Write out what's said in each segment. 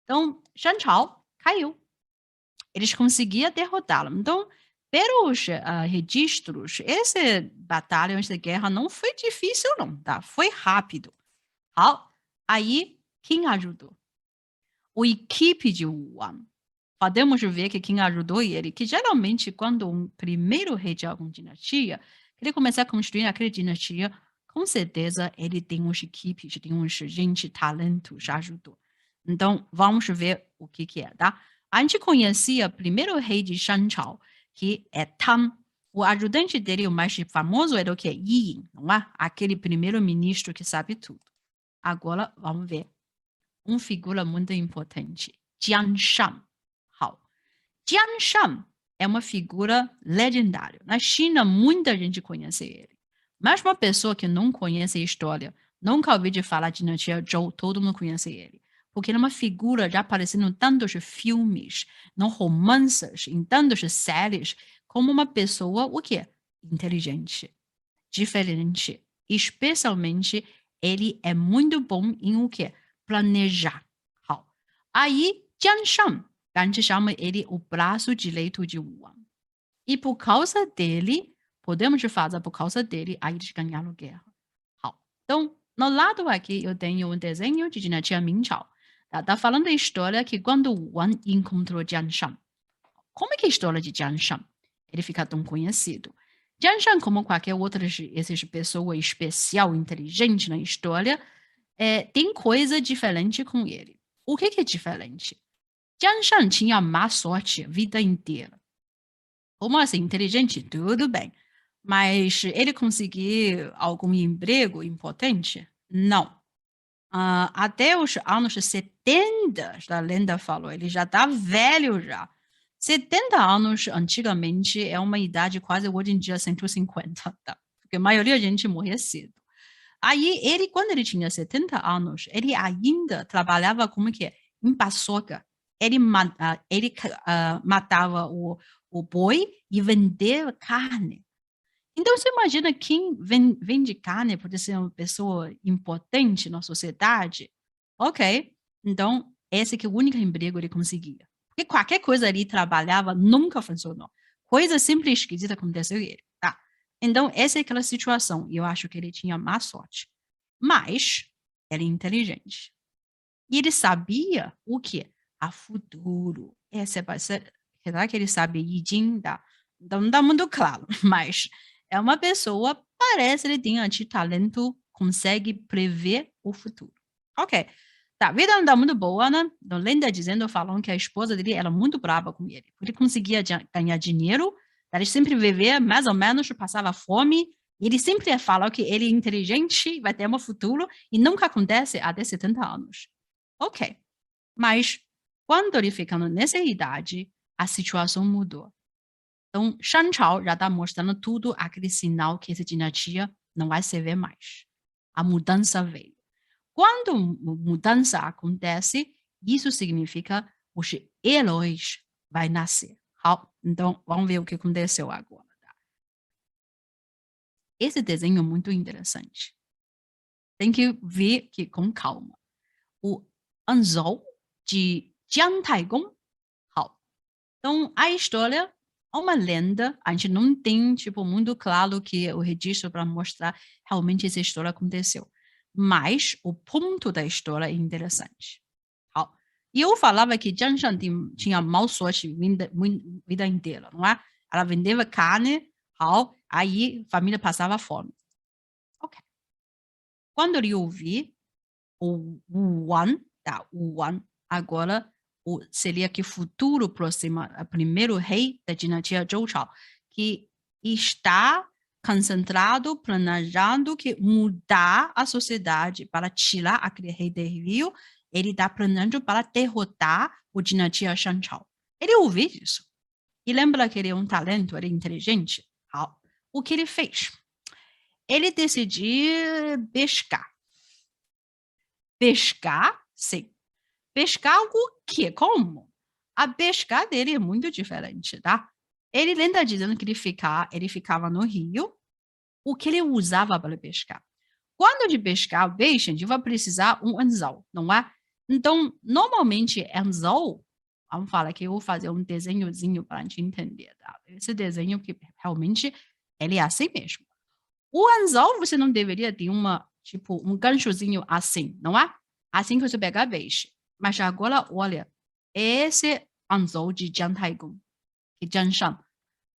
Então, Shan Chao caiu. Eles conseguiam derrotá-lo. Então, pelos registros, essa batalha, essa guerra não foi difícil não, tá? Foi rápido. 好， aí quem ajudou? O equipe de Wuhan. Podemos ver que quem ajudou ele, que geralmente quando um primeiro rei de alguma dinastia, ele começa a construir aquela dinastia, com certeza ele tem uns equipes, tem uns gente, talento, já ajudou. Então, vamos ver o que que é, tá? A gente conhecia o primeiro rei de Shanchao, que é Tan. O ajudante dele, o mais famoso, era o que? Yi Yin, não é? Aquele primeiro-ministro que sabe tudo. Agora, vamos ver. Uma figura muito importante. Jiang Shan. 好， Jiang Shan é uma figura legendária. Na China, muita gente conhece ele. Mas uma pessoa que não conhece a história, nunca ouviu de falar de dinastia Zhou, todo mundo conhece ele. Porque ele é uma figura já aparecendo em tantos filmes, em romances, em tantas séries, como uma pessoa, o quê? Inteligente, diferente. Especialmente, ele é muito bom em o quê? Planejar. 好， aí, Jiang Shan, a gente chama ele o braço direito de Wuhan. E por causa dele, podemos falar por causa dele, aí eles ganharam guerra. 好， então, no lado aqui eu tenho um desenho de dinastia Ming-Chao. Tá falando a história que quando Wuhan encontrou Jiang Shan. Como é que é a história de Jiang Shan? Ele fica tão conhecido. Jiang Shan, como qualquer outra essas pessoa especial, inteligente na história, tem coisa diferente com ele. O que que é diferente? Jiang Shan tinha má sorte a vida inteira. Como assim? Inteligente? Tudo bem. Mas ele conseguiu algum emprego importante? Não. Até os anos 70, a lenda falou, ele já está velho já. 70 anos, antigamente, é uma idade quase hoje em dia 150, tá? Porque a maioria da gente morria cedo. Aí, ele, quando ele tinha 70 anos, ele ainda trabalhava como que é? Em paçoca. Ele matava o boi e vendia carne. Então, você imagina quem vende carne pode ser uma pessoa importante na sociedade? Ok. Então, esse que é o único emprego ele conseguia. Porque qualquer coisa ali trabalhava nunca funcionou. Coisa sempre esquisita aconteceu com ele. Tá. Então, essa é aquela situação. E eu acho que ele tinha má sorte. Mas, ele é inteligente. E ele sabia o quê? A futuro. Será que ele sabe Yi Tá? Então, não está muito claro. Mas é uma pessoa, parece que ele tem talento, consegue prever o futuro. Ok. Tá, a vida não está muito boa, né? Então, lenda dizendo, falam que a esposa dele era muito brava com ele. Ele conseguia ganhar dinheiro, ele sempre vivia mais ou menos, passava fome, e ele sempre fala que ele é inteligente, vai ter um futuro, e nunca acontece até 70 anos. Ok. Mas, quando ele ficando nessa idade, a situação mudou. Então, Shan Chao já está mostrando tudo aquele sinal que essa dinastia não vai se ver mais. A mudança veio. Quando mudança acontece, isso significa os heróis vai nascer. Então, vamos ver o que aconteceu agora. Tá? Esse desenho é muito interessante. Tem que ver que com calma. O Anzhou de Jiang Taigong. Então, a história é uma lenda. A gente não tem, muito claro que o registro para mostrar realmente essa história aconteceu. Mas o ponto da história é interessante. E eu falava que Jiang Shan tinha mau sorte vida inteira, não é? Ela vendeva carne, aí a família passava fome. Ok. Quando eu ouvi o Wuhan, agora seria que futuro próximo, o primeiro rei da dinastia Zhou Chao, que está concentrado, planejando que mudar a sociedade para tirar aquele rei do rio, ele está planejando para derrotar o dinastia Shan Chao. Ele ouviu isso. E lembra que ele é um talento, ele é inteligente? O que ele fez? Ele decidiu pescar. Pescar? Sim. Pescar o quê? Como? A pescar dele é muito diferente, tá? Ele ainda dizendo que ele ficava no rio. O que ele usava para pescar? Quando de pescar o peixe, a gente vai precisar um anzol, não é? Então, normalmente, anzol, vamos falar que eu vou fazer um desenhozinho para a gente entender, tá? Esse desenho que realmente ele é assim mesmo. O anzol você não deveria ter tipo, um ganchozinho assim, não é? Assim que você pegar peixe. Mas agora, olha, esse anzol de Jantaigong, de Janshan,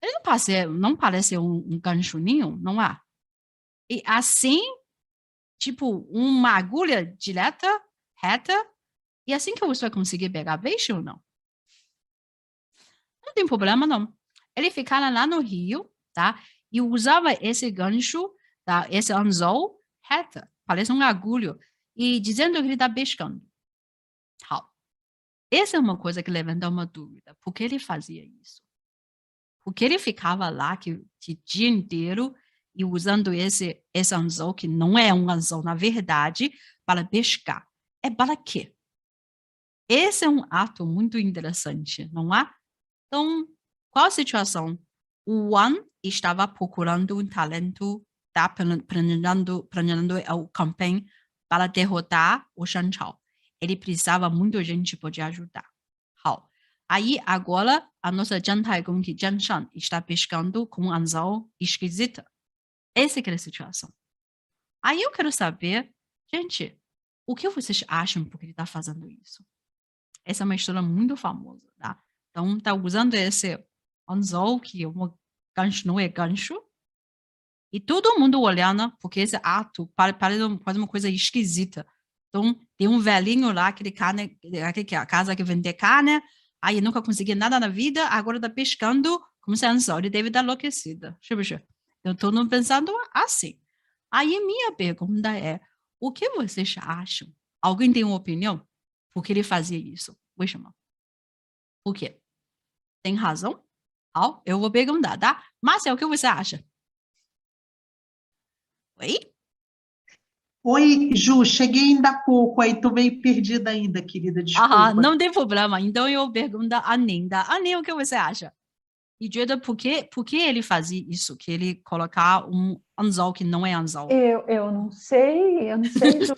ele não parece um gancho nenhum, não é? E assim, tipo, uma agulha direta, reta, e assim que você vai conseguir pegar peixe ou não? Não tem problema não. Ele ficava lá no rio, tá? E usava esse gancho, tá? Esse anzol reta, parece um agulho, e dizendo que ele está pescando. 好, essa é uma coisa que levanta uma dúvida. Por que ele fazia isso? Porque ele ficava lá que o dia inteiro e usando esse anzol, que não é um anzol, na verdade, para pescar. É para quê? Esse é um ato muito interessante, não é? Então, qual a situação? O Wan estava procurando um talento, tá? Planejando o campanha para derrotar o Shan Chao. Ele precisava muito gente poder ajudar. 好, aí agora a nossa Jiang Taigong, que Jiang Shan, está pescando com um anzol esquisita. Essa é a situação. Aí eu quero saber, gente, o que vocês acham porque ele está fazendo isso? Essa é uma história muito famosa, tá? Então, tá usando esse anzol, que é um gancho, não é gancho, e todo mundo olhando, porque esse ato parece uma coisa esquisita. Então, tem um velhinho lá, aquele a casa que vende carne, aí nunca conseguiu nada na vida, agora tá pescando com esse anzol, ele deve estar enlouquecido, 是不是? Eu tô não pensando assim. Aí minha pergunta é, o que vocês acham? Alguém tem uma opinião? Por que ele fazia isso? 为什么? Por quê? Tem razão? Ó, eu vou perguntar, tá? Márcia, o que você acha? Oi? Oi, Ju, cheguei ainda há pouco, aí tô meio perdida ainda, querida, Ah, desculpa. não tem problema. Então eu pergunto a Ninda. A Ninda, o que você acha? E 觉得 por que ele fazia isso? Que ele colocar um anzol que não é anzol? Eu não sei, Ju.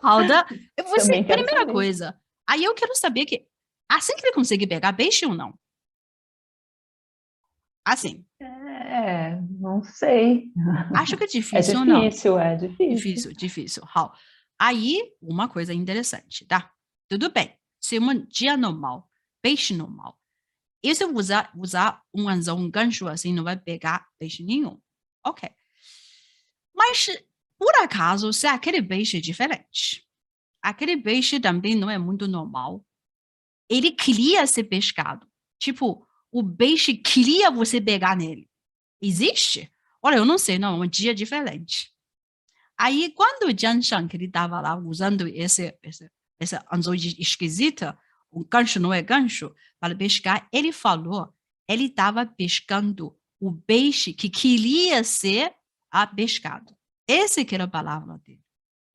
好的, Também quero primeira saber. coisa, aí eu quero saber que assim que ele conseguir pegar peixe ou não? Assim, Não sei. acho que é É difícil ou não? difícil, é difícil. Difícil, difícil. 好, aí uma coisa interessante, tá? Tudo bem, se um dia normal, peixe normal, e se usar um anzol, um gancho assim, não vai pegar peixe nenhum. Ok. Mas, por acaso, se aquele peixe é diferente, aquele peixe também não é muito normal, ele queria ser pescado. Tipo, o peixe queria você pegar nele. Existe? Olha, eu não sei, não, é um dia diferente. Aí, quando o Jiang Shan, que ele estava lá usando esse anzol esquisito, o gancho não é gancho, para pescar, ele falou, ele estava pescando o peixe que queria ser pescado. Essa que era a palavra dele.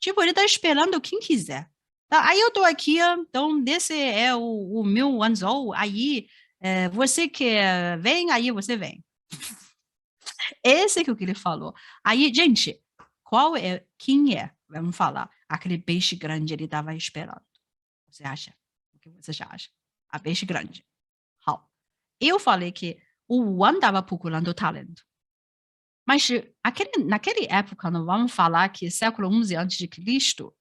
Tipo, ele está esperando quem quiser. Tá? Aí eu estou aqui, então, esse é o meu anzol, aí você quer, vem, aí você vem. Esse que é o que ele falou. Aí, gente, quem é? Vamos falar. Aquele peixe grande ele estava esperando. Você acha? O que você acha? A peixe grande. 好. Eu falei que o Wan estava procurando talento. Mas naquela época, não vamos falar que século XI antes de Cristo,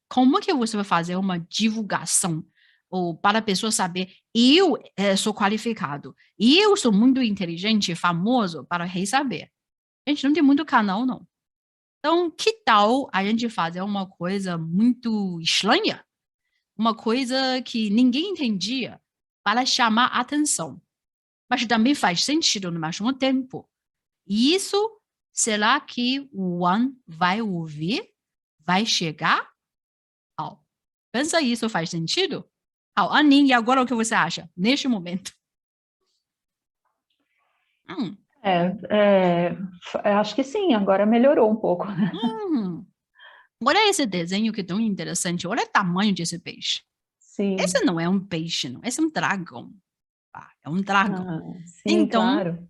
como que você vai fazer uma divulgação ou para a pessoa saber eu sou qualificado, eu sou muito inteligente, famoso para o rei saber? A gente não tem muito canal, não. Então, que tal a gente fazer uma coisa muito estranha? Uma coisa que ninguém entendia para chamar atenção. Mas também faz sentido no mesmo tempo. E isso, será que o One vai ouvir? Vai chegar? Oh, pensa isso, faz sentido? Oh, Anin, e agora o que você acha? Neste momento. Hum, Acho que sim, agora melhorou um pouco. hum. Olha esse desenho que é tão interessante. Olha o tamanho desse peixe. Esse Sim, não é um peixe, não. Esse é um dragão. Tá? É um dragão. sim, Então, claro.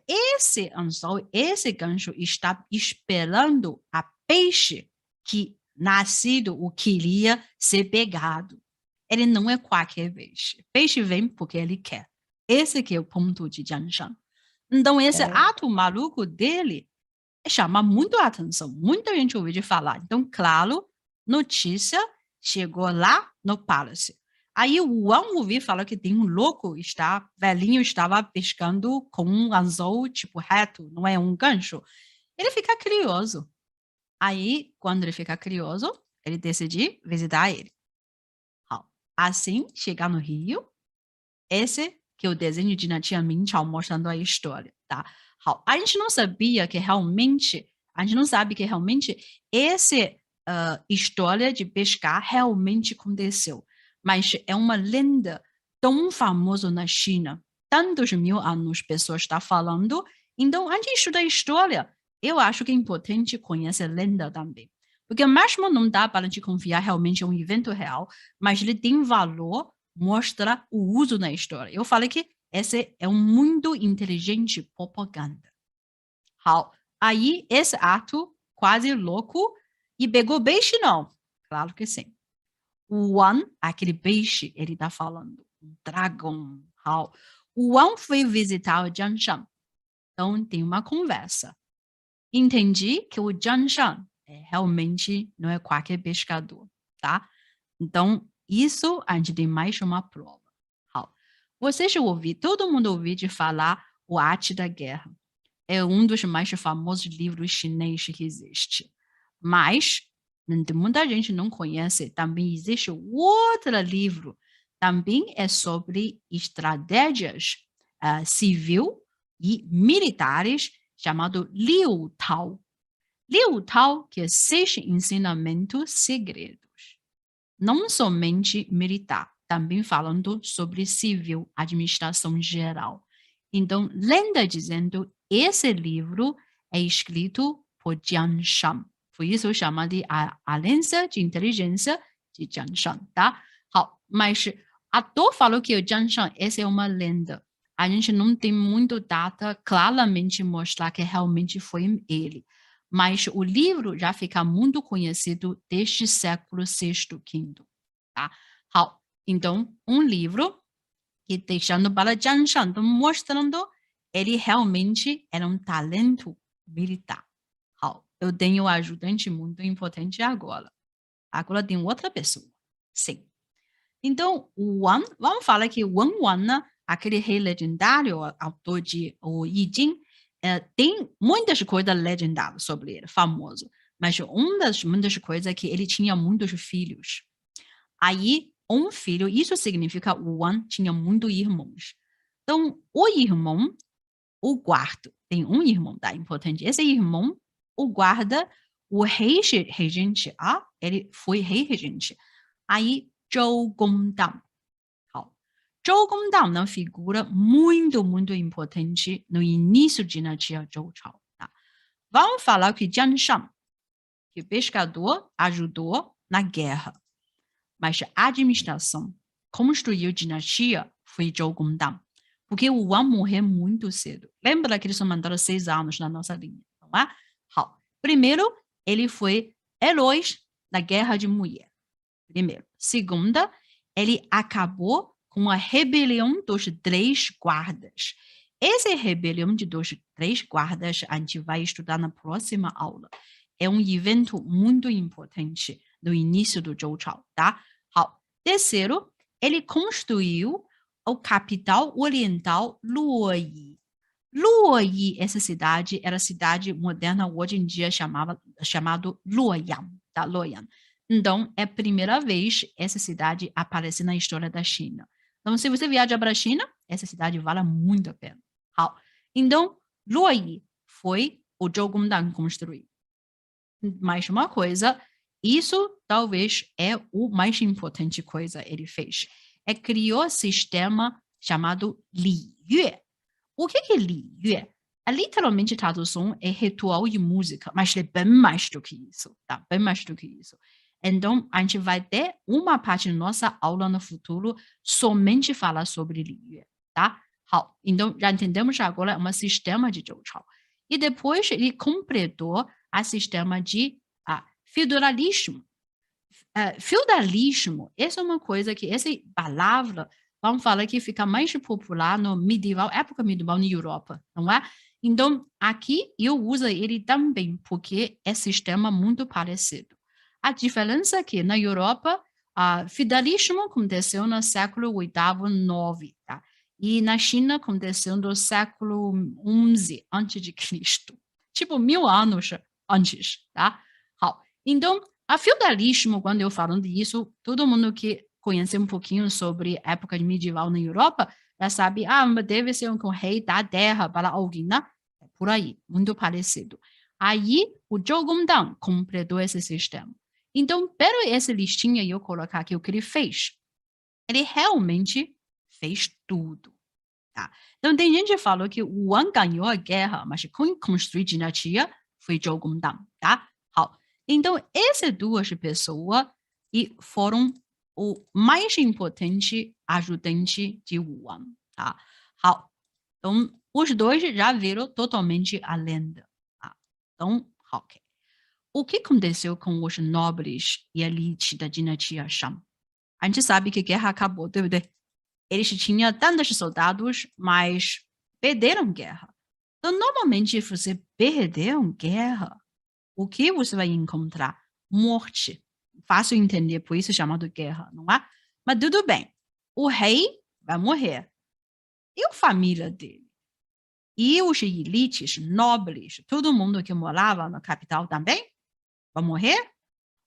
esse anzol, esse gancho está esperando a peixe que nascido ou queria ser pegado. Ele não é qualquer peixe. Peixe vem porque ele quer. Esse que é o ponto de Jianshan. Então, esse ato maluco dele chama muito a atenção. Muita gente ouviu falar. Então, claro, notícia chegou lá no Palace. Aí o Wang ouviu falar que tem um louco, velhinho, estava pescando com um anzol tipo reto, não é um gancho. Ele fica curioso. Aí, quando ele fica curioso, ele decide visitar ele. Assim, chegar no Rio, esse que é o desenho de Tia Mingchao mostrando a história, tá? A gente não sabia que realmente, a gente não sabe que realmente essa história de pescar realmente aconteceu, mas é uma lenda tão famosa na China, tantos mil anos pessoas estão falando, então a gente estuda a história, eu acho que é importante conhecer a lenda também, porque mesmo não dá para a gente confiar realmente em um evento real, mas ele tem valor, mostra o uso na história. Eu falei que esse é um muito inteligente propaganda. Aí esse ato quase louco e pegou peixe não? Claro que sim. O Wang, aquele peixe, ele está falando, um dragão. O Wang foi visitar o Jianshan. Então tem uma conversa. Entendi que o Jianshan realmente não é qualquer pescador, tá? Então, isso a gente tem mais uma prova. Vocês ouviram, todo mundo ouviu de falar o Arte da Guerra. É um dos mais famosos livros chineses que existe. Mas, muita gente não conhece, também existe outro livro, também é sobre estratégias civil e militares, chamado Liu Tao. Liu Tao, que é 6 ensinamentos segredos. Não somente militar, também falando sobre civil, administração geral. Então, lenda dizendo, esse livro é escrito por Jiang Shan. Por isso chama de a Aliança de Inteligência de Jiang Shan, tá? Mas a Dou falou que o Jiang Shan, essa é uma lenda. A gente não tem muito data claramente mostrar que realmente foi ele. Mas o livro já fica muito conhecido desde o século VI, V. Tá? Então, um livro que deixando para Jiang Shan, mostrando ele realmente era um talento militar. Eu tenho um ajudante muito importante agora. Agora tem outra pessoa. Sim. Então, o Wang, vamos falar que o Wang, aquele rei legendário, autor de o Yi Jing, tem muitas coisas legendárias sobre ele, famoso. Mas muitas coisas é que ele tinha muitos filhos. Aí, um filho, isso significa o Wang tinha muitos irmãos. Então, o irmão, o guarda, tem um irmão, tá? Importante. Esse irmão, o guarda, o rei regente, ele foi rei regente. Aí, Zhou Gongdang. Zhou Gongdang é uma figura muito, muito importante no início de dinastia Zhou Chao. Tá? Vamos falar que Jiang Shan, que pescador, ajudou na guerra. Mas a administração construiu dinastia foi Zhou Gongdang, porque o Wang morreu muito cedo. Lembra que eles só mandaram 6 anos na nossa linha, não é? Primeiro, ele foi herói da guerra de mulher. Primeiro. Segunda, ele acabou com a rebelião dos 3 guardas. Essa rebelião dos 3 guardas a gente vai estudar na próxima aula. É um evento muito importante no início do Zhou Chao, tá? Terceiro, ele construiu a capital oriental Luoyi. Luoyi, essa cidade, era a cidade moderna hoje em dia chamado Luoyang, tá? Luoyang. Então, é a primeira vez essa cidade aparece na história da China. Então, se você viaja para a China, essa cidade vale muito a pena. Então, Luoyi foi o Zhou Gongdang construiu. Mais uma coisa, isso talvez é o mais importante coisa ele fez. Criou um sistema chamado Li Yue. O que é Li Yue? Literalmente, a tradução é ritual de música, mas é bem mais do que isso, tá? Bem mais do que isso. Então, a gente vai ter uma parte da nossa aula no futuro somente falar sobre Li Yue, tá? Então, já entendemos agora um sistema de Zhou Chao. E depois ele completou a sistema de federalismo. feudalismo, essa é uma coisa que, essa palavra, vamos falar que fica mais popular no medieval, época medieval na Europa, não é? Então, aqui eu uso ele também, porque é sistema muito parecido. A diferença é que na Europa, feudalismo aconteceu no século VIII, IX, tá? E na China aconteceu no século XI antes de Cristo. Tipo, 1000 anos antes, tá? Então, a feudalismo, quando eu falo disso, todo mundo que conhece um pouquinho sobre a época medieval na Europa, já sabe, mas deve ser um rei da terra para alguém, né? É por aí, muito parecido. Aí, o Zhou Gongdang completou esse sistema. Então, pelo essa listinha eu colocar aqui o que ele fez. Ele realmente fez tudo. Tá? Então, tem gente que falou que o Wang ganhou a guerra, mas quem construiu a dinastia foi Zhou Gongdang, tá? Então, essas duas pessoas foram o mais importante ajudante de Wang, tá? Então, os dois já viram totalmente a lenda. Tá? Então, ok. O que aconteceu com os nobres e elite da dinastia Shang? A gente sabe que a guerra acabou,对不对? Eles tinham tantos soldados, mas perderam guerra. Então, normalmente, você perdeu guerra, o que você vai encontrar? Morte. Fácil entender, por isso é chamado guerra, não é? Mas tudo bem. O rei vai morrer. E a família dele? E os elites, nobres, todo mundo que morava na capital também? Vai morrer?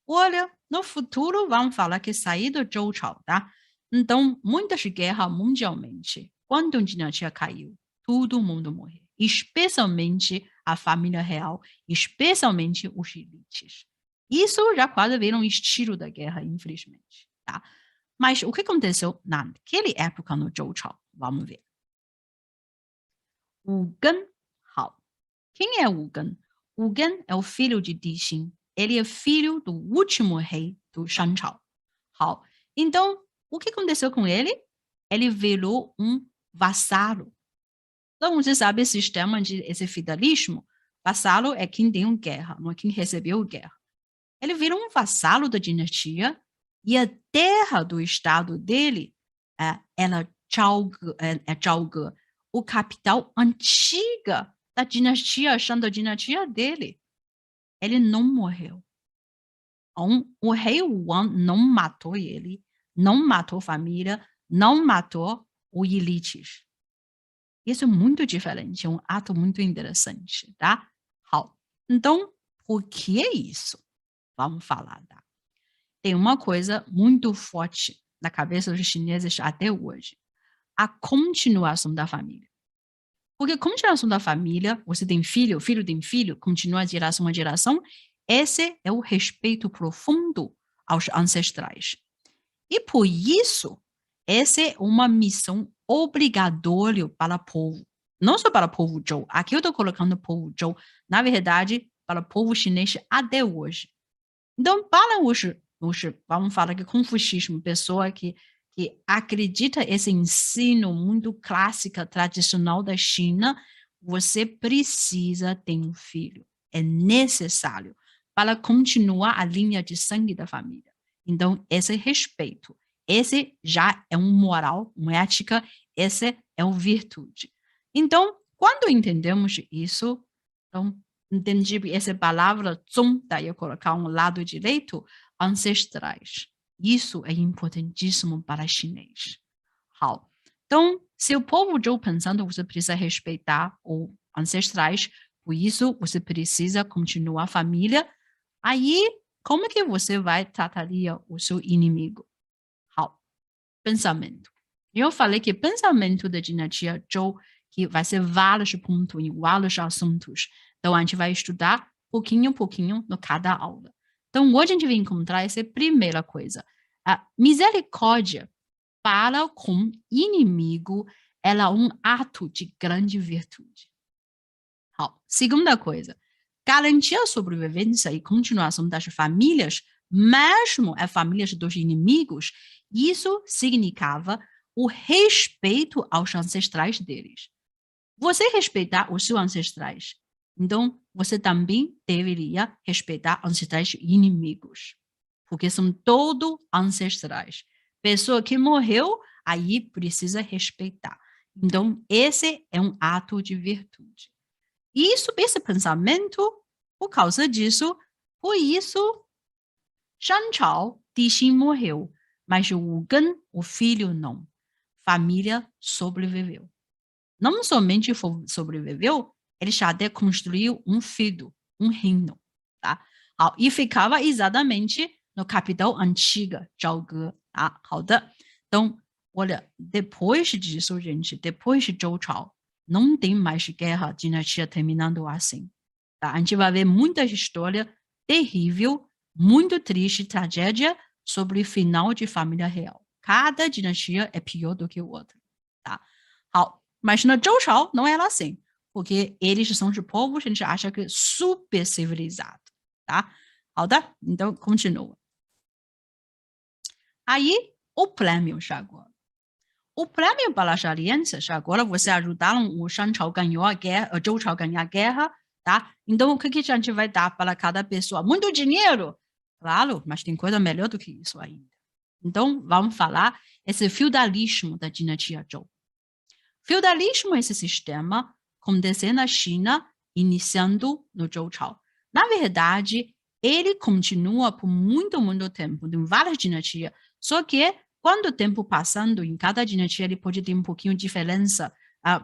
Olha, no futuro vamos falar que sair do Zhou Chao, tá? Então, muitas guerras mundialmente, quando a dinastia caiu, todo mundo morreu. Especialmente a família real, especialmente os elites. Isso já quase virou um estilo da guerra, infelizmente, tá? Mas o que aconteceu naquela época no Zhou Chao? Vamos ver. Wu Gen, quem é Wu Gen? Wu Gen é o filho de Di Xin. Ele é filho do último rei do Shanchao. Então, o que aconteceu com ele? Ele virou um vassalo. Então, você sabe o sistema de esse feudalismo? Vassalo é quem tem guerra, não é quem recebeu guerra. Ele virou um vassalo da dinastia e a terra do estado dele é Zhaoge, o capital antiga da dinastia, achando a dinastia dele. Ele não morreu. O rei Wang não matou ele, não matou a família, não matou os elites. Isso é muito diferente, é um ato muito interessante, tá? Então, por que isso? Vamos falar, tá? Tem uma coisa muito forte na cabeça dos chineses até hoje. A continuação da família. Porque a continuação da família, você tem filho, o filho tem filho, continua de geração a geração, esse é o respeito profundo aos ancestrais. E por isso, essa é uma missão obrigatória para o povo. Não só para o povo Zhou. Aqui eu estou colocando o povo Zhou, na verdade, para o povo chinês até hoje. Então, para vamos falar que confucismo, pessoa que acredita esse ensino muito clássico, tradicional da China, você precisa ter um filho. É necessário para continuar a linha de sangue da família. Então, esse respeito, esse já é um moral, uma ética, esse é uma virtude. Então, quando entendemos isso, então, entendi essa palavra zong, daí eu colocar um lado direito, ancestrais. Isso é importantíssimo para chinês. Então, se o povo Zhou pensando, você precisa respeitar os ancestrais, por isso você precisa continuar a família. Aí, como que você vai trataria o seu inimigo? Pensamento. Eu falei que pensamento da dinastia Zhou, que vai ser vários pontos em vários assuntos. Então, a gente vai estudar pouquinho no cada aula. Então, hoje a gente vai encontrar essa primeira coisa. A misericórdia para com inimigo, ela é um ato de grande virtude. Segunda coisa, garantir a sobrevivência e continuação das famílias, mesmo as famílias dos inimigos, isso significava o respeito aos ancestrais deles. Você respeitar os seus ancestrais, então você também deveria respeitar ancestrais inimigos. porque são todos ancestrais. Pessoa que morreu, aí precisa respeitar. Então, esse é um ato de virtude. E esse pensamento, por causa disso, por isso, Shan Chao, Dixin morreu, mas o Wu Gen, o filho, não. Família sobreviveu. Não somente sobreviveu, ele já até construiu um filho, um reino. Tá? E ficava exatamente no capital antiga, Zhaoge. Tá? Então, olha, depois disso, gente, depois de Zhou Chao, não tem mais guerra, dinastia terminando assim. Tá? A gente vai ver muita história terrível, muito triste, tragédia sobre o final de família real. Cada dinastia é pior do que o outro. Tá? Mas na Zhou Chao não era assim, porque eles são de povo, a gente acha que é super civilizado. Tá? Então continua. Aí, o prêmio já agora. O prêmio para as alianças, agora você ajudaram o Shan Chao ganhou a guerra, o Zhou Chao ganhar a guerra, tá? Então, o que a gente vai dar para cada pessoa? Muito dinheiro? Claro, mas tem coisa melhor do que isso ainda. Então, vamos falar esse feudalismo da dinastia Zhou. Feudalismo é esse sistema acontecendo na China, iniciando no Zhou Chao. Na verdade, ele continua por muito, muito tempo, em várias dinastias, só que quando o tempo passando, em cada dinastia ele pode ter um pouquinho de diferença,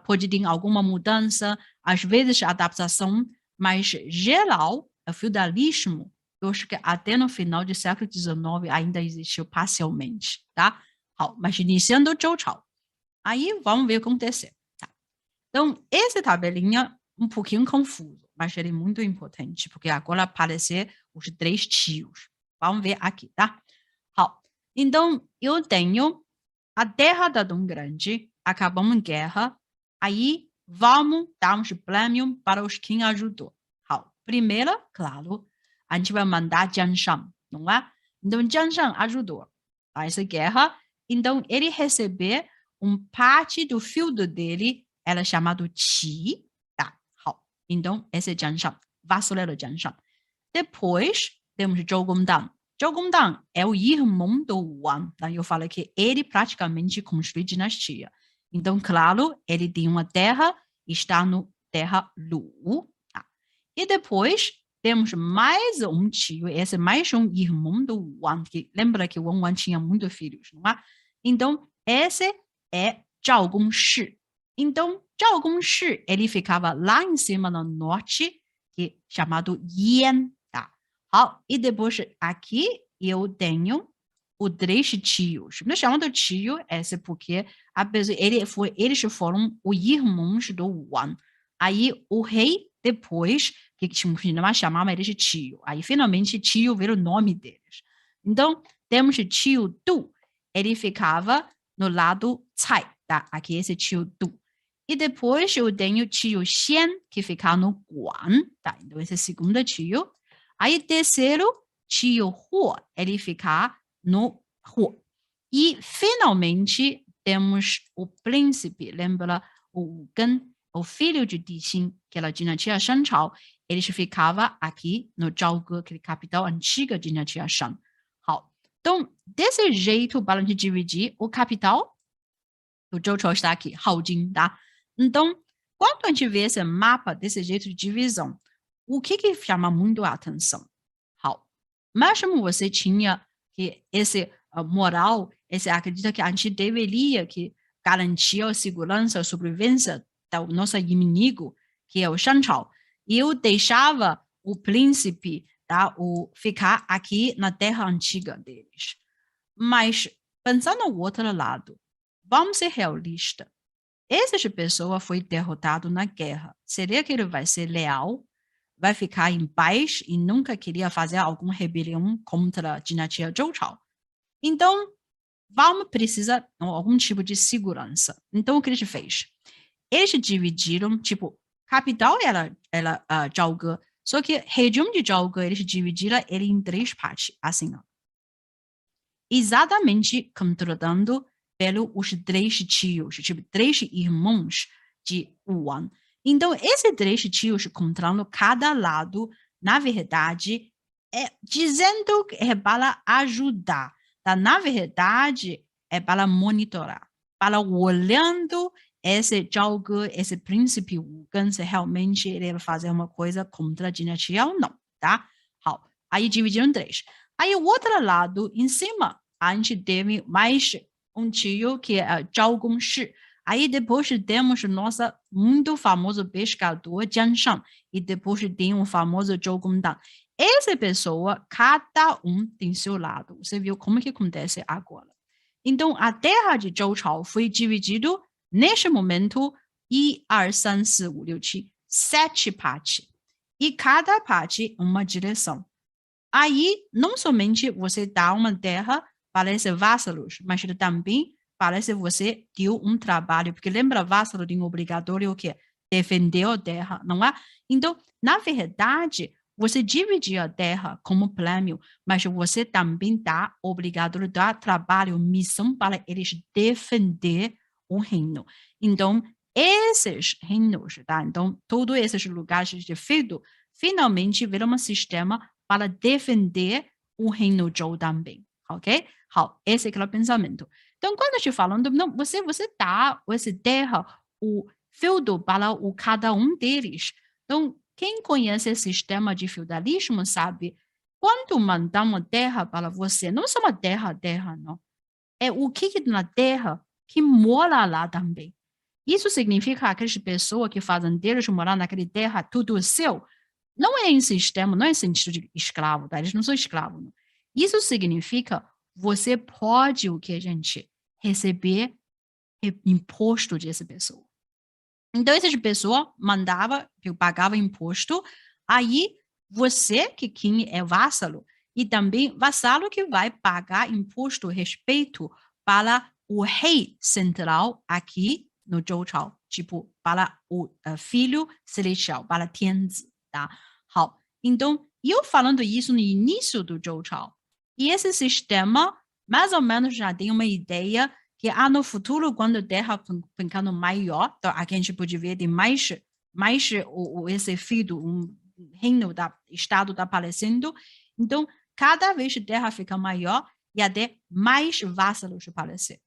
pode ter alguma mudança, às vezes adaptação, mas geral, o feudalismo, eu acho que até no final do século XIX ainda existiu parcialmente, tá? Mas iniciando o Zhou Chao. Aí vamos ver o que acontecer. Tá? Então, essa tabelinha um pouquinho confuso, mas ele é muito importante, porque agora aparecer os 3 tios. Vamos ver aqui, tá? Então, eu tenho a terra da Dom Grande, acabamos a guerra, aí vamos dar um prêmio para os quem ajudou. Primeiro, claro, a gente vai mandar Jiang Shan, não é? Então, Jiang Shan ajudou a essa guerra, então ele recebeu parte do feudo dele, era chamado Qi, tá? Então, esse é Jiang Shan, vassalo Jiang Shan. Depois, temos Zhou Gongdang. Zhou Gongdang é o irmão do Wang. Tá? Eu falei que ele praticamente construiu dinastia. Então, claro, ele tem uma terra, está no terra Lu. Tá? E depois, temos mais um tio, esse é mais um irmão do Wang, que lembra que o Wang tinha muitos filhos, não é? Então, esse é Zhao Gongshi. Então, Zhao Gongshi, ele ficava lá em cima no norte, que, chamado Yan. E depois aqui eu tenho os 3 tios. Nós chamamos de tio, esse porque eles foram os irmãos do Wang. Aí o rei depois, que chamava eles de tio. Aí finalmente tio virou o nome deles. Então, temos o tio Du, ele ficava no lado Cai, tá? Aqui esse tio Du. E depois eu tenho o tio Xian, que fica no Guan, tá? Então esse é o segundo tio. Aí, terceiro, tio Huo, ele fica no Huo. E, finalmente, temos o príncipe, lembra o Gen, o filho de Dixin, que era a dinastia Shan Chao, ele ficava aqui no Zhaoge, que é a capital antiga da dinastia Shan. Então, desse jeito, para a gente dividir, o capital do Zhou Chao está aqui, Haojing, tá? Então, quando a gente vê esse mapa desse jeito de divisão, o que chama muito a atenção? Mesmo você tinha que esse moral, esse acredita que a gente deveria que garantir a segurança, a sobrevivência do nosso inimigo, que é o Shan Chao. E eu deixava o príncipe ficar aqui na terra antiga deles. Mas, pensando no outro lado, vamos ser realistas. Essa pessoa foi derrotado na guerra. Será que ele vai ser leal? Vai ficar em paz e nunca queria fazer alguma rebelião contra a dinastia Zhou Chao? Então, vamos precisar de algum tipo de segurança. Então, o que eles fez? Eles dividiram, tipo, capital era Zhaoge, só que região de Zhaoge, eles dividiram ele em 3 partes, assim, ó. Exatamente controlando pelos 3 tios, tipo, 3 irmãos de Wang. Então, esses 3 tios controlando cada lado, na verdade, dizendo que é para ajudar, tá? Na verdade, é para monitorar, para olhando esse jogo, esse príncipe Wugan, se realmente ele vai fazer uma coisa contra a dinastia ou não, tá? Aí dividiram em 3. Aí o outro lado, em cima, a gente teve mais um tio que é Zhao Gongshi. Aí depois temos nossa muito famoso pescador Jiang Shang. E depois tem o famoso Zhou Gongdang. Essa pessoa, cada um tem seu lado. Você viu como que acontece agora. Então, a terra de Zhou Chao foi dividido, neste momento, 1, 2, 3, 4, 5, 6, 7, 7 partes. E cada parte uma direção. Aí, não somente você dá uma terra para esses vassalos, mas também parece você deu um trabalho, porque lembra, vassalo tem obrigatório o quê? Defender a terra, não é? Então, na verdade, você dividir a terra como prêmio, mas você também dá obrigatório dar trabalho, missão para eles defender o reino. Então, esses reinos, tá? Então, todos esses lugares de feito, finalmente viram um sistema para defender o reino Zhou também, ok? Esse é o pensamento. Então, quando eu estou falando, não, você dá essa terra, o feudo para o cada um deles. Então, quem conhece esse sistema de feudalismo sabe, quando mandar uma terra para você, não é só uma terra, não. É o que na terra que mora lá também. Isso significa que aquelas pessoas que fazem deles morar naquela terra, tudo seu, não é em sistema, não é em sentido de escravo, tá? Eles não são escravos. Não. Isso significa você pode, o que a gente, receber imposto dessa pessoa. Então, essas pessoas mandava, pagava imposto, aí você, que quem é vassalo, e também vassalo que vai pagar imposto respeito para o rei central aqui no Zhou Chao, tipo, para o filho celestial, para Tianzi, tá? Então, eu falando isso no início do Zhou Chao, e esse sistema, mais ou menos, já tem uma ideia que no futuro, quando a terra ficando maior, então, aqui a gente pode ver tem mais esse filho, um reino da estado está aparecendo. Então, cada vez a terra fica maior e até mais vassalos aparecer.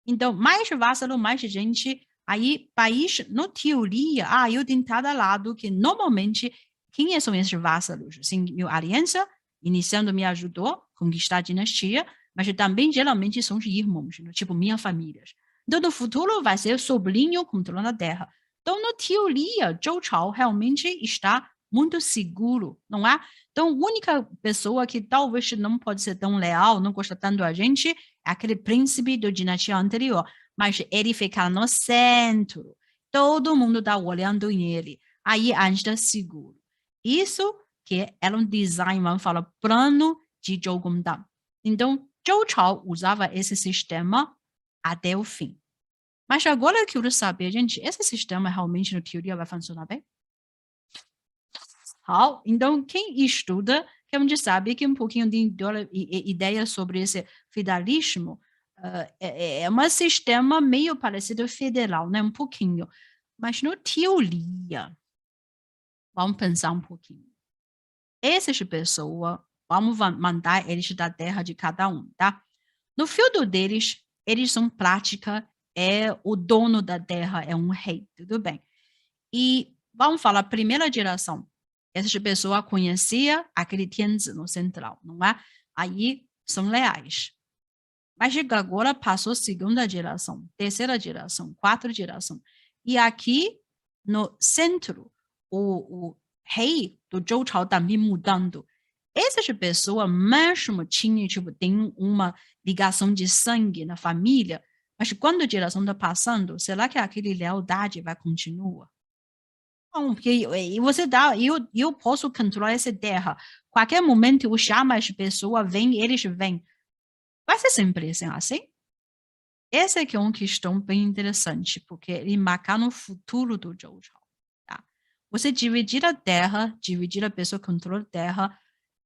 Então, mais vassalo, mais gente. Aí, país, na teoria, eu tenho cada lado que normalmente, quem são esses vassalos? Sim, minha aliança, iniciando, me ajudou a conquistar a dinastia, mas também geralmente são os irmãos, tipo minha família. Então, no futuro, vai ser sobrinho controlando a terra. Então, na teoria, Zhou Chao realmente está muito seguro, não é? Então, a única pessoa que talvez não pode ser tão leal, não gosta tanto da gente, é aquele príncipe da dinastia anterior. Mas ele fica no centro. Todo mundo está olhando nele. Aí a gente está seguro. Isso que é um design, vamos falar, plano de Zhou Gongdang. Então, Zhou Chao usava esse sistema até o fim. Mas agora eu quero saber, gente, esse sistema realmente, na teoria, vai funcionar bem? Então, quem estuda, que a gente sabe que um pouquinho de ideia sobre esse feudalismo, é um sistema meio parecido federal, né? Um pouquinho. Mas, na teoria, vamos pensar um pouquinho. Essas pessoas, vamos mandar eles da terra de cada um, tá? No feudo deles, eles são prática, o dono da terra é um rei, tudo bem. E vamos falar, primeira geração, essas pessoas conheciam aquele Tianzi no central, não é? Aí são leais. Mas agora passou segunda geração, terceira geração, quarta geração. E aqui no centro, o rei do Zhou Chao também mudando. Essas pessoas mesmo tinham, tipo, tem uma ligação de sangue na família, mas quando a geração está passando, será que aquela lealdade vai continuar? Não, porque você dá, eu posso controlar essa terra. Qualquer momento eu chamo as pessoas, vêm, eles vêm. Vai ser sempre assim? Essa é uma questão bem interessante, porque ele marca no futuro do Zhou Chao. Tá? Você dividir a terra, dividir a pessoa que controla a terra,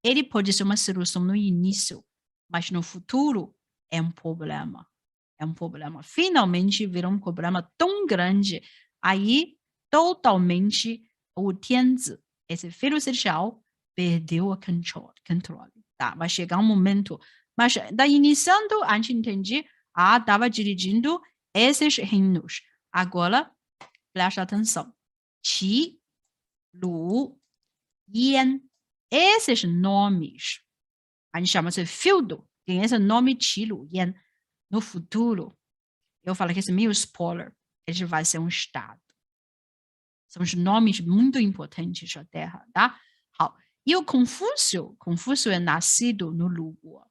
ele pode ser uma solução no início, mas no futuro é um problema. É um problema. Finalmente virou um problema tão grande. Aí, totalmente, o Tianzi, esse filho celestial, perdeu o controle, tá? Vai chegar um momento, mas tá iniciando, a gente entende, estava dirigindo esses reinos. Agora, presta atenção. Qi, Lu, Yan, esses nomes, a gente chama de feudo, tem esse nome Qi, Lu, Yan. No futuro, eu falo que esse é meio spoiler, ele vai ser um estado. São os nomes muito importantes da Terra, tá? E o Confúcio é nascido no Luguo,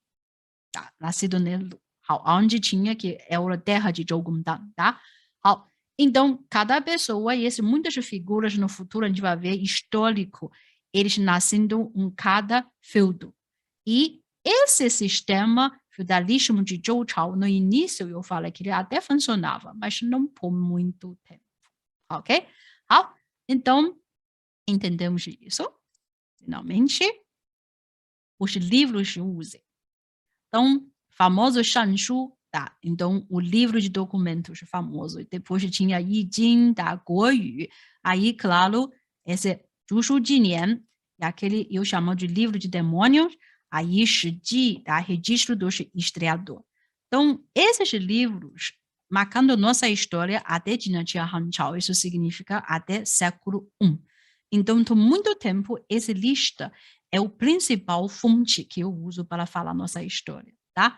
tá? Nascido no Lu, onde tinha que é a terra de Zhougongdang, tá? Então, cada pessoa e muitas figuras no futuro a gente vai ver histórico, eles nascendo em cada feudo. E esse sistema feudalismo de Zhou Chao, no início eu falei que ele até funcionava, mas não por muito tempo, ok? Então, entendemos isso? Finalmente, os livros de uso. Então, famoso Shanshu, tá? Então, o livro de documentos famoso. Depois tinha Yi Jing, da Guo Yu. Aí, claro, esse Zhu Shu Jinian, aquele eu chamo de livro de demônios. Aí, Shi Ji, da registro dos historiadores. Então, esses livros, marcando nossa história até dinastia Han Chao, isso significa até século I. Então, por muito tempo, essa lista é o principal fonte que eu uso para falar nossa história, tá?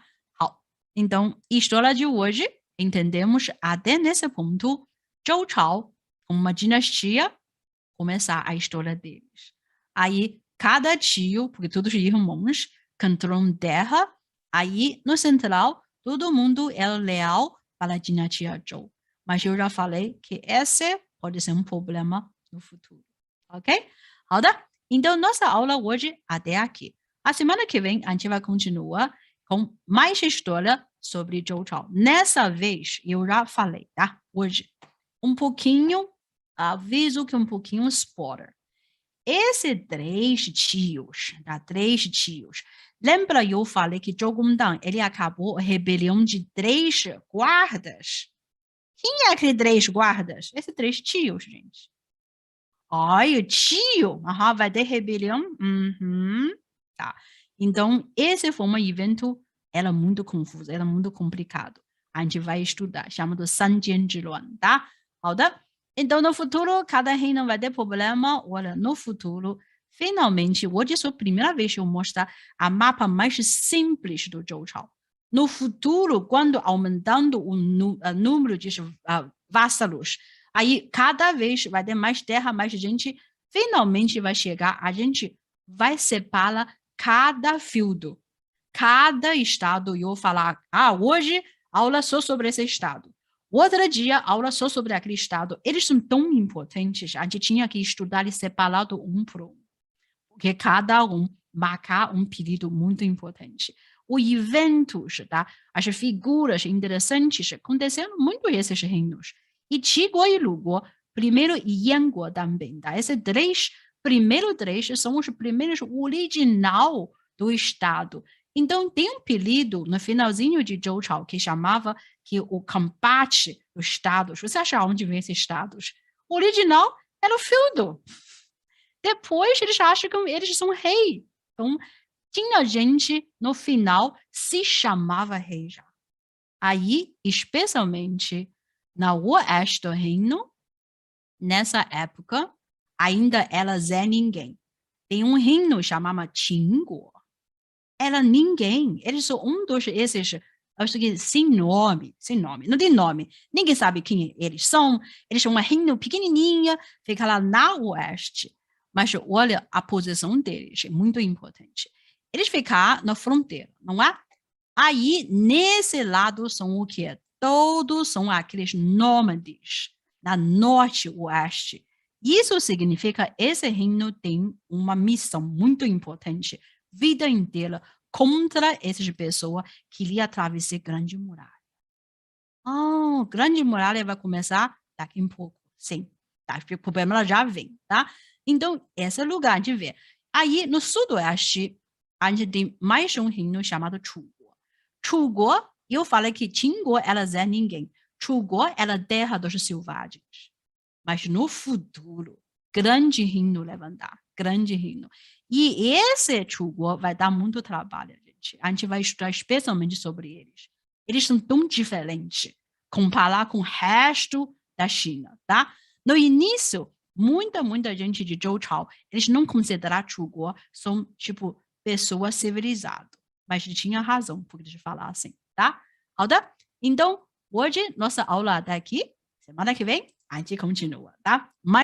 Então, história de hoje, entendemos até nesse ponto, Zhou Chao, uma dinastia, começar a história deles. Aí, cada tio, porque todos irmãos, controlam terra, aí, no central, todo mundo é leal para a dinastia Zhou. Mas eu já falei que esse pode ser um problema no futuro. Ok? Então, nossa aula hoje até aqui. A semana que vem, a gente vai continuar com mais história sobre Zhou Chao. Nessa vez, eu já falei, tá? Hoje, um pouquinho, aviso que um pouquinho spoiler. Esse três tios, lembra eu falei que Zhougongdang, ele acabou a rebelião de 3 guardas? Quem é aquele 3 guardas? Esses 3 tios, gente. Olha, tio, vai ter rebelião? Tá. Então, esse foi um evento, era muito confuso, era muito complicado. A gente vai estudar, chamado Sanjian Zhiluan, tá? Então, no futuro, cada reino vai ter problema. Olha, no futuro, finalmente, hoje é a primeira vez que eu mostro a mapa mais simples do Zhou Chao. No futuro, quando aumentando o número de vassalos, aí cada vez vai ter mais terra, mais gente, finalmente vai chegar, a gente vai separar cada feudo, cada estado. Eu vou falar, hoje aula só sobre esse estado. Outro dia, aula só sobre aquele estado. Eles são tão importantes, a gente tinha que estudar e separado um por um. Porque cada um marcar um período muito importante. Os eventos, tá? As figuras interessantes aconteceram muito nesses reinos. E Qiguo e Luguo, primeiro e Yanguo também, tá? Esses primeiros 3 são os primeiros original do estado. Então, tem um apelido no finalzinho de Zhou Chao que chamava que o combate dos estados. Você acha onde vem esses estados? O original era o feudo. Depois, eles acham que eles são rei. Então, tinha gente, no final, se chamava rei já. Aí, especialmente na oeste do reino, nessa época, ainda era Zé Ninguém. Tem um reino chamado Qingguo. Era ninguém. Eles são um dos esses, acho que sem nome, não tem nome. Ninguém sabe quem eles são. Eles são um reino pequenininha, fica lá na oeste. Mas olha, a posição deles é muito importante. Eles ficam na fronteira, não é? Aí, nesse lado, são o quê? Todos são aqueles nômades, da norte-oeste. Isso significa que esse reino tem uma missão muito importante, vida inteira, contra essas pessoas que lhe atravessam a Grande Muralha. Grande Muralha vai começar daqui a pouco, sim. Tá? O problema já vem, tá? Então, esse é o lugar de ver. Aí, no sudoeste, a gente tem mais um reino chamado Chuguo. Chuguo, eu falei que Qingguo era Zé Ninguém. Chuguo era a terra dos selvagens. Mas no futuro, grande reino levantar, grande reino. E esse 出国 vai dar muito trabalho, gente. A gente vai estudar especialmente sobre eles. Eles são tão diferentes, comparar com o resto da China, tá? No início, muita gente de Zhou, eles não consideraram 出国 são, tipo, pessoas civilizadas. Mas tinha razão por eles falar assim, tá? 好的? Então, hoje, nossa aula tá aqui. Semana que vem, a gente continua, tá?